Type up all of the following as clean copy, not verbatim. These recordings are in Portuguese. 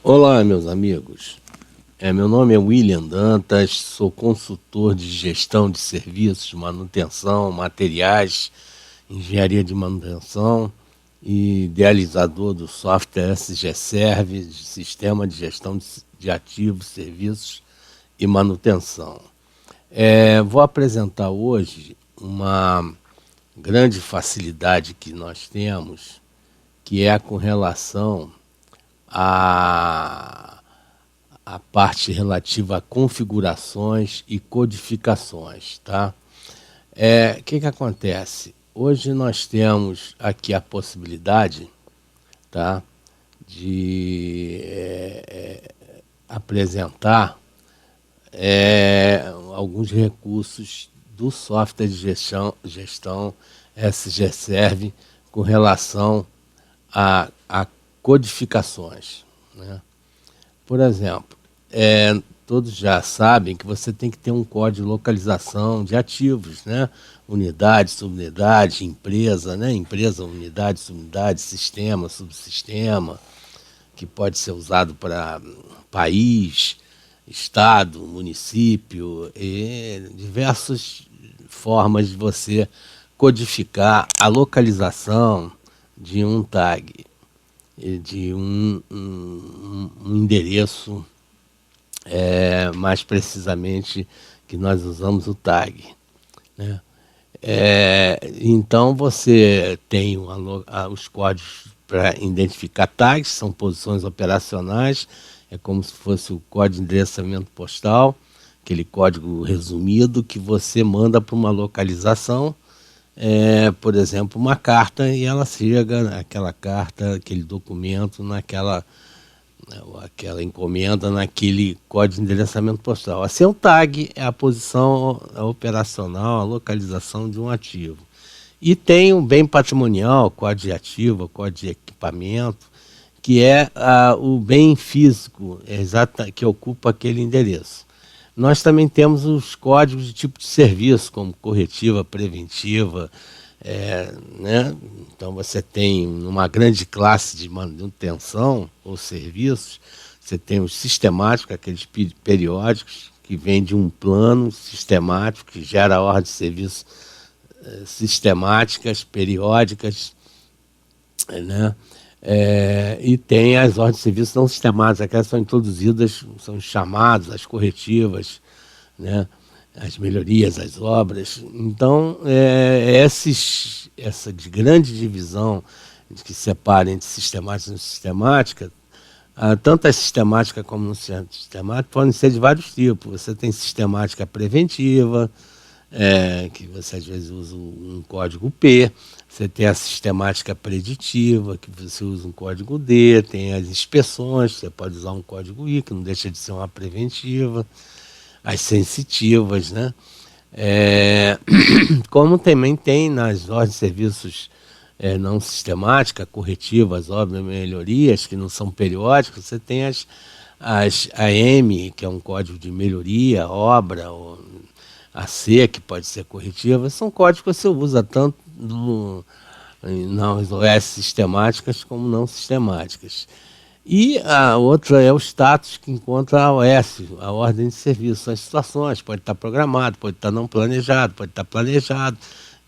Olá, meus amigos. Meu nome é William Dantas, sou consultor de gestão de serviços, manutenção, materiais, engenharia de manutenção e idealizador do software SG Serve, Sistema de Gestão de Ativos, Serviços e Manutenção. Vou apresentar hoje uma grande facilidade que nós temos, que é com relação a parte relativa a configurações e codificações, tá? Que acontece? Hoje nós temos aqui a possibilidade, tá, de apresentar alguns recursos do software de gestão SG Serve com relação a codificações, né? Por exemplo, todos já sabem que você tem que ter um código de localização de ativos, né? Unidade, subunidade, empresa, né? Empresa, unidade, subunidade, sistema, subsistema, que pode ser usado para país, estado, município, e diversas formas de você codificar a localização de um tag, de um endereço, mais precisamente, que nós usamos o tag, né? Então você tem os códigos para identificar tags, são posições operacionais, é como se fosse o código de endereçamento postal, aquele código resumido que você manda para uma localização, por exemplo, uma carta, e ela chega, aquela carta, aquele documento, aquela encomenda naquele código de endereçamento postal. Assim, o tag é a posição operacional, a localização de um ativo. E tem o bem patrimonial, código de ativo, código de equipamento, que é o bem físico que ocupa aquele endereço. Nós também temos os códigos de tipo de serviço, como corretiva, preventiva, né? Então você tem uma grande classe de manutenção ou serviços, você tem os sistemáticos, aqueles periódicos, que vêm de um plano sistemático, que gera ordem de serviço sistemáticas, periódicas, né? E tem as ordens de serviço não sistemáticas, aquelas são introduzidas, são chamadas, as corretivas, né? As melhorias, as obras. Então, essa grande divisão que separa entre sistemática e não sistemática, tanto a sistemática como não sistemática podem ser de vários tipos. Você tem sistemática preventiva, que você às vezes usa um código P, você tem a sistemática preditiva, que você usa um código D, tem as inspeções, você pode usar um código I, que não deixa de ser uma preventiva, as sensitivas, né? Como também tem nas ordens de serviços não sistemática, corretivas, obras, melhorias, que não são periódicas, você tem as AM, que é um código de melhoria, obra, ou a C, que pode ser corretiva, são códigos que você usa tanto nas OS sistemáticas como não sistemáticas. E a outra é o status que encontra a OS, a ordem de serviço. As situações, pode estar programado, pode estar não planejado, pode estar planejado.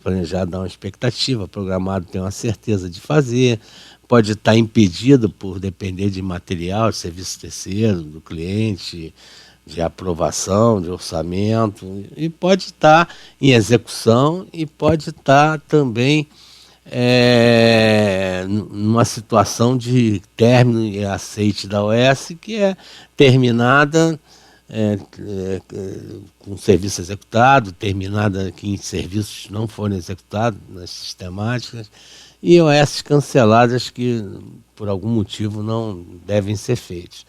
Planejado dá uma expectativa, programado tem uma certeza de fazer, pode estar impedido por depender de material, de serviço terceiro, do cliente, de aprovação, de orçamento, e pode estar em execução e pode estar também numa situação de término e aceite da OS, que é terminada com serviço executado, terminada que em serviços não foram executados nas sistemáticas, e OS canceladas que por algum motivo não devem ser feitos.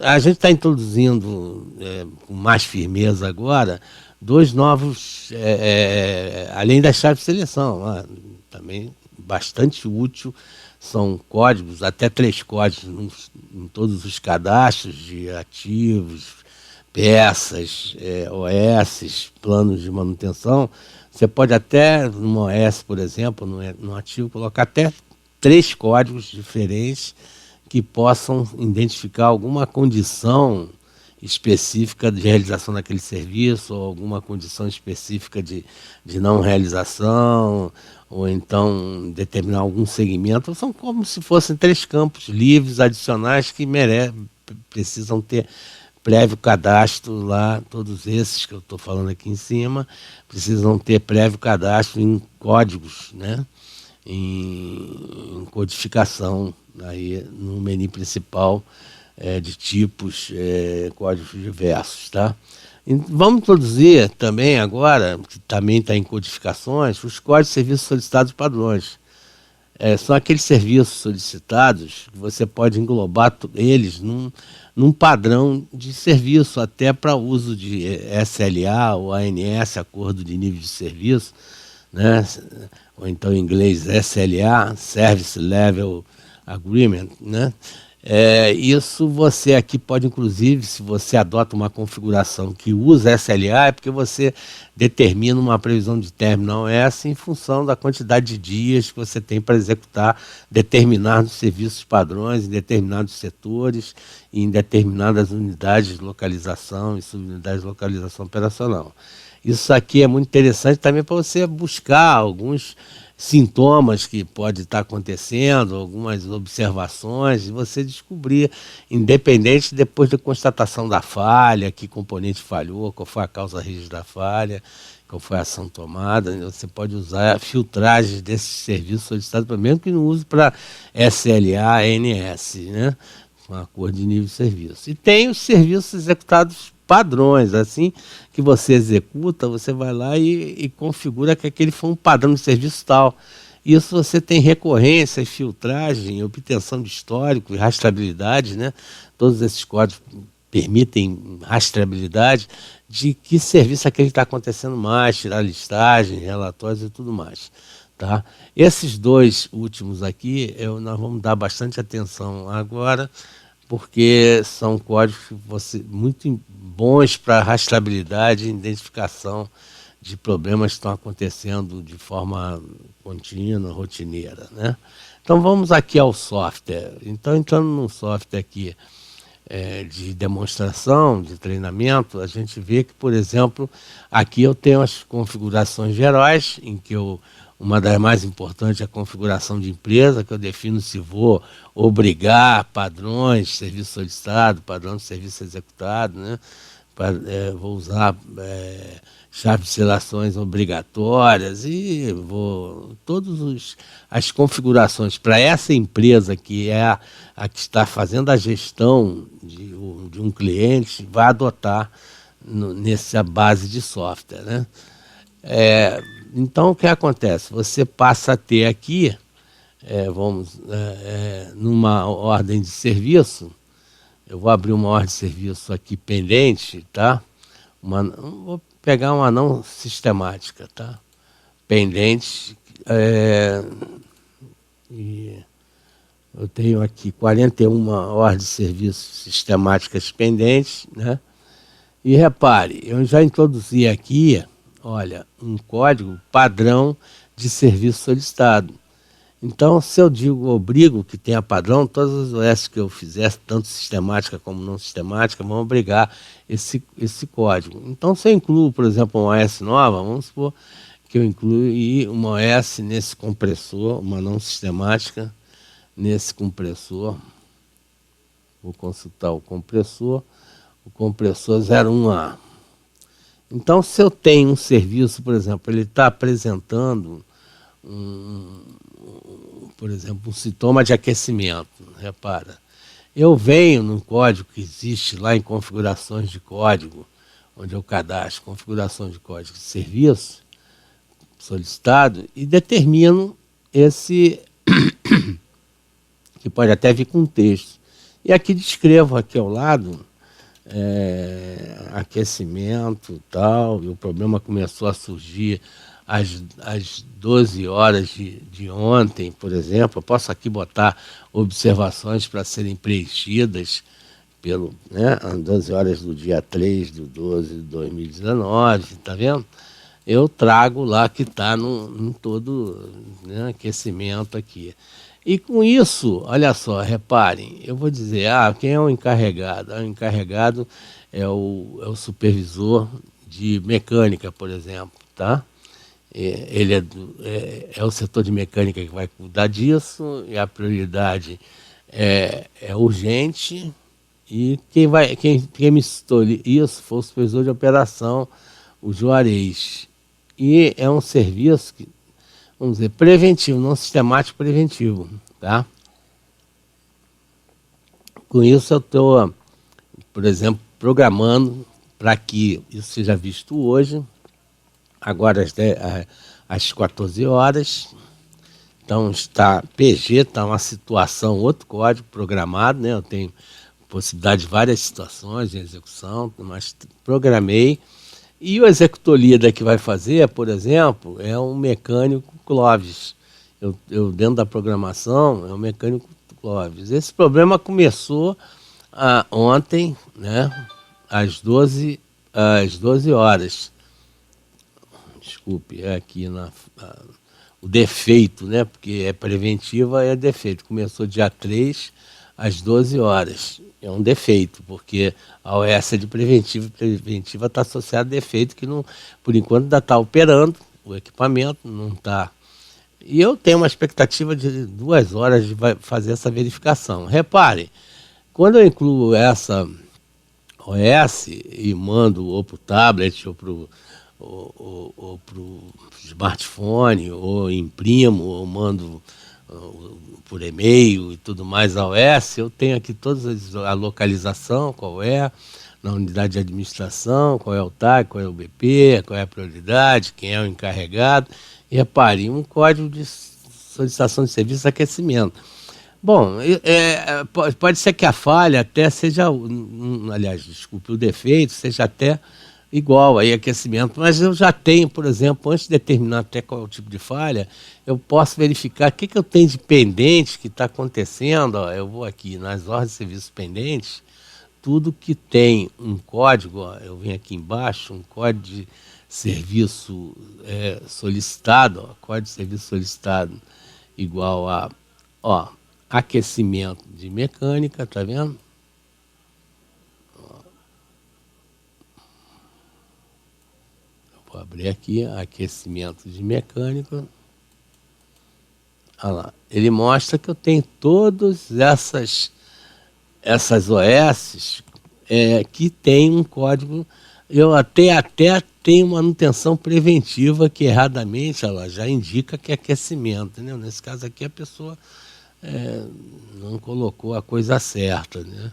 A gente está introduzindo com mais firmeza agora dois novos, além da chave de seleção, também bastante útil, são códigos, até 3 códigos em todos os cadastros de ativos, peças, OS, planos de manutenção. Você pode até, no OS, por exemplo, no ativo, colocar até 3 códigos diferentes que possam identificar alguma condição específica de realização daquele serviço, ou alguma condição específica de não realização, ou então determinar algum segmento. São como se fossem 3 campos livres adicionais que precisam ter prévio cadastro lá. Todos esses que eu estou falando aqui em cima precisam ter prévio cadastro em códigos, né? Em codificação aí no menu principal, de tipos, códigos diversos, tá? E vamos introduzir também agora, que também está em codificações, os códigos de serviços solicitados padrões. São aqueles serviços solicitados que você pode englobar eles num padrão de serviço, até para uso de SLA ou ANS, Acordo de Nível de Serviço, né? Ou então em inglês SLA, Service Level Agreement, né? Isso você aqui pode, inclusive, se você adota uma configuração que usa SLA, é porque você determina uma previsão de término OS em função da quantidade de dias que você tem para executar determinados serviços padrões em determinados setores e em determinadas unidades de localização e subunidades de localização operacional. Isso aqui é muito interessante também para você buscar alguns sintomas que pode estar acontecendo, algumas observações, e você descobrir, independente depois da constatação da falha, que componente falhou, qual foi a causa rígida da falha, qual foi a ação tomada. Você pode usar filtragens desses serviços solicitados, mesmo que não use para SLA, ANS, né? Um acordo de nível de serviço. E tem os serviços executados padrões, assim que você executa, você vai lá e configura que aquele foi um padrão de serviço tal. Isso você tem recorrência, filtragem, obtenção de histórico e rastreabilidade, né? Todos esses códigos permitem rastreabilidade de que serviço aquele está acontecendo mais, tirar listagem, relatórios e tudo mais. Tá? Esses 2 últimos aqui, nós vamos dar bastante atenção agora, porque são códigos muito bons para rastreabilidade e identificação de problemas que estão acontecendo de forma contínua, rotineira, né? Então vamos aqui ao software. Então, entrando num software aqui de demonstração, de treinamento, a gente vê que, por exemplo, aqui eu tenho as configurações gerais, em que uma das mais importantes é a configuração de empresa, que eu defino se vou obrigar padrões de serviço solicitado, padrão de serviço executado, né? Vou usar chave de selações obrigatórias e todas as configurações para essa empresa que é a que está fazendo a gestão de um cliente, vai adotar nessa base de software, né? Então, o que acontece? Você passa a ter aqui, numa ordem de serviço, eu vou abrir uma ordem de serviço aqui pendente, tá? Vou pegar uma não sistemática, tá? Pendente, e eu tenho aqui 41 ordens de serviço sistemáticas pendentes, né? E repare, eu já introduzi aqui, olha, um código padrão de serviço solicitado. Então, se eu obrigo que tenha padrão, todas as OS que eu fizer, tanto sistemática como não sistemática, vão obrigar esse código. Então, se eu incluo, por exemplo, uma OS nova, vamos supor que eu incluí uma OS nesse compressor, uma não sistemática nesse compressor. Vou consultar o compressor 01A. Então, se eu tenho um serviço, por exemplo, ele está apresentando por exemplo, um sintoma de aquecimento, repara. Eu venho num código que existe lá em configurações de código, onde eu cadastro configurações de código de serviço solicitado e determino esse, que pode até vir com texto. E aqui descrevo aqui ao lado aquecimento e tal, e o problema começou a surgir às 12 horas de ontem, por exemplo. Eu posso aqui botar observações para serem preenchidas às 12 horas do dia 3/12/2019, tá vendo? Eu trago lá que está no todo, né, aquecimento aqui. E com isso, olha só, reparem, eu vou dizer, quem é o encarregado? O encarregado é o supervisor de mecânica, por exemplo, tá? Ele é o setor de mecânica que vai cuidar disso, e a prioridade é urgente, e quem me citou isso foi o supervisor de operação, o Juarez. E é um serviço que, vamos dizer, preventivo, não sistemático, preventivo, tá? Com isso eu estou, por exemplo, programando para que isso seja visto hoje, agora às 14 horas. Então está PG, está uma situação, outro código programado, né? Eu tenho possibilidade de várias situações de execução, mas programei. E o executor-líder que vai fazer, por exemplo, é um mecânico Clóvis. Eu dentro da programação, é um mecânico Clóvis. Esse problema começou ontem, né, às 12 horas. Desculpe, é aqui o defeito, né, porque é preventiva, é defeito. Começou dia 3 às 12 horas. É um defeito, porque a OS é de preventiva, e preventiva está associada a defeito que, não, por enquanto, ainda está operando o equipamento, não está. E eu tenho uma expectativa de 2 horas de fazer essa verificação. Repare, quando eu incluo essa OS e mando ou para o tablet ou para o smartphone, ou imprimo, ou mando por e-mail e tudo mais a OS, eu tenho aqui a localização, qual é, na unidade de administração, qual é o TAG, qual é o BP, qual é a prioridade, quem é o encarregado. E repare, um código de solicitação de serviço de aquecimento. Bom, pode ser que a falha até seja, aliás, desculpe, o defeito seja até igual aí aquecimento, mas eu já tenho, por exemplo, antes de determinar até qual é o tipo de falha, eu posso verificar o que eu tenho de pendente que está acontecendo. Eu vou aqui nas ordens de serviços pendentes, tudo que tem um código, eu venho aqui embaixo, um código de serviço solicitado, código de serviço solicitado igual a aquecimento de mecânica, tá vendo? Vou abrir aqui, aquecimento de mecânica. Olha lá, ele mostra que eu tenho todas essas OS que tem um código. Eu até tenho manutenção preventiva que erradamente ela já indica que é aquecimento, entendeu? Nesse caso aqui a pessoa não colocou a coisa certa, né?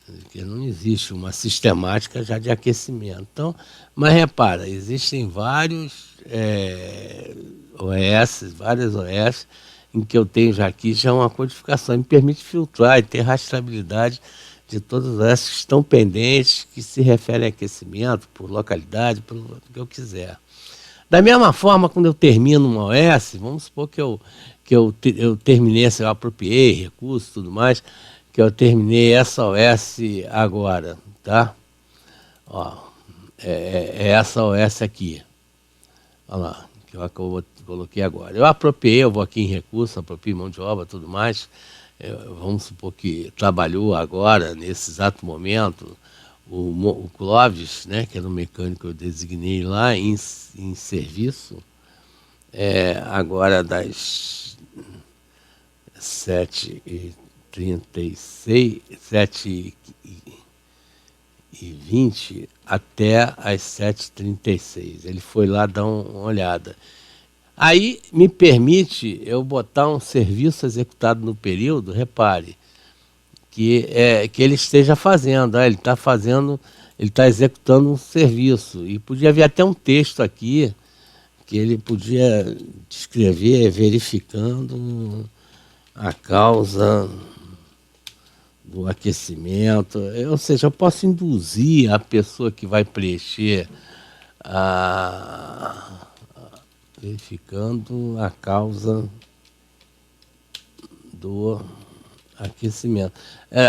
Porque não existe uma sistemática já de aquecimento. Então, mas repara, existem vários várias OS em que eu tenho já aqui já uma codificação, me permite filtrar e ter rastreabilidade de todas as que estão pendentes, que se referem a aquecimento, por localidade, pelo que eu quiser. Da mesma forma, quando eu termino uma OS, vamos supor que eu terminei, eu apropriei recursos e tudo mais, que eu terminei essa OS agora, tá? É essa OS aqui. Olha lá, que eu coloquei agora. Eu apropriei, eu vou aqui em recursos, apropriei mão de obra, tudo mais. Vamos supor que trabalhou agora, nesse exato momento, o Clóvis, né, que era um mecânico que eu designei lá em serviço, agora das 7h36, 7h20 até as 7h36. Ele foi lá dar uma olhada. Aí me permite eu botar um serviço executado no período, repare, que ele esteja fazendo. Ele está fazendo, ele está executando um serviço. E podia haver até um texto aqui que ele podia descrever verificando a causa do aquecimento. Ou seja, eu posso induzir a pessoa que vai preencher verificando a causa do aquecimento.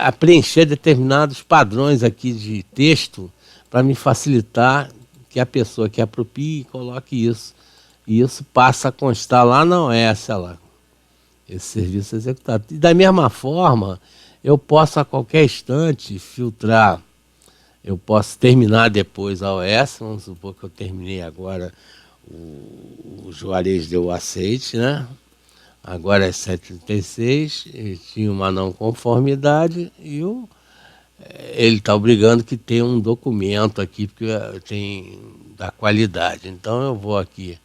A preencher determinados padrões aqui de texto para me facilitar que a pessoa que aproprie coloque isso. E isso passa a constar lá na OS, lá. esse serviço executado. E da mesma forma, eu posso a qualquer instante filtrar, eu posso terminar depois a OS, vamos supor que eu terminei agora, o Juarez deu o aceite, né? Agora é 7h36, tinha uma não conformidade e ele está obrigando que tenha um documento aqui, porque tem da qualidade. Então eu vou aqui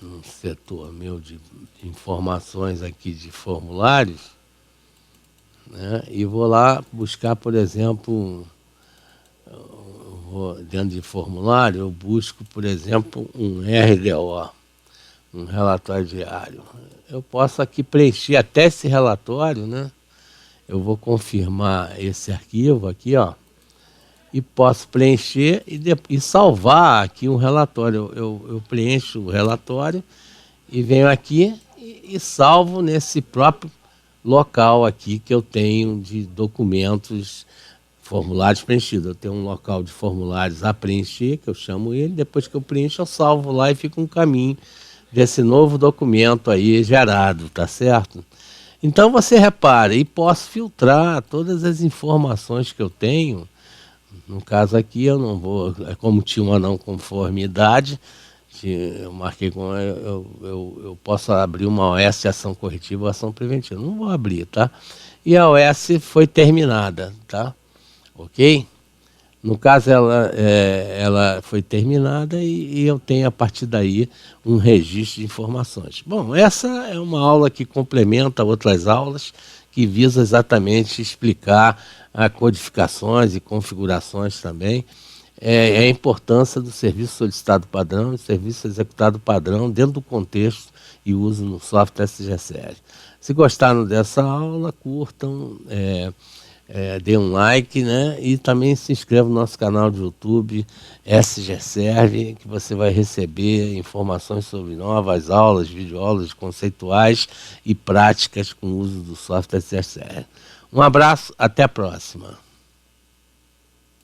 no setor meu de informações aqui de formulários, né, e vou lá buscar, por exemplo, dentro de formulário, eu busco, por exemplo, um RDO, um relatório diário. Eu posso aqui preencher até esse relatório, né? Eu vou confirmar esse arquivo aqui, ó, e posso preencher e salvar aqui um relatório. Eu preencho o relatório e venho aqui e salvo nesse próprio local aqui que eu tenho de documentos, formulários preenchidos. Eu tenho um local de formulários a preencher, que eu chamo ele, depois que eu preencho eu salvo lá e fica um caminho desse novo documento aí gerado, tá certo? Então você repara, e posso filtrar todas as informações que eu tenho. No caso aqui eu não vou, como tinha uma não conformidade, eu marquei com eu posso abrir uma OS de ação corretiva ou ação preventiva. Não vou abrir, tá? E a OS foi terminada, tá? Ok? No caso, ela foi terminada e eu tenho, a partir daí, um registro de informações. Bom, essa é uma aula que complementa outras aulas, que visa exatamente explicar codificações e configurações também, a importância do serviço solicitado padrão e serviço executado padrão dentro do contexto e uso no software SGSR. Se gostaram dessa aula, curtam, dê um like, né? E também se inscreva no nosso canal de YouTube, SGServe, que você vai receber informações sobre novas aulas, videoaulas conceituais e práticas com o uso do software SGSR. Um abraço, até a próxima.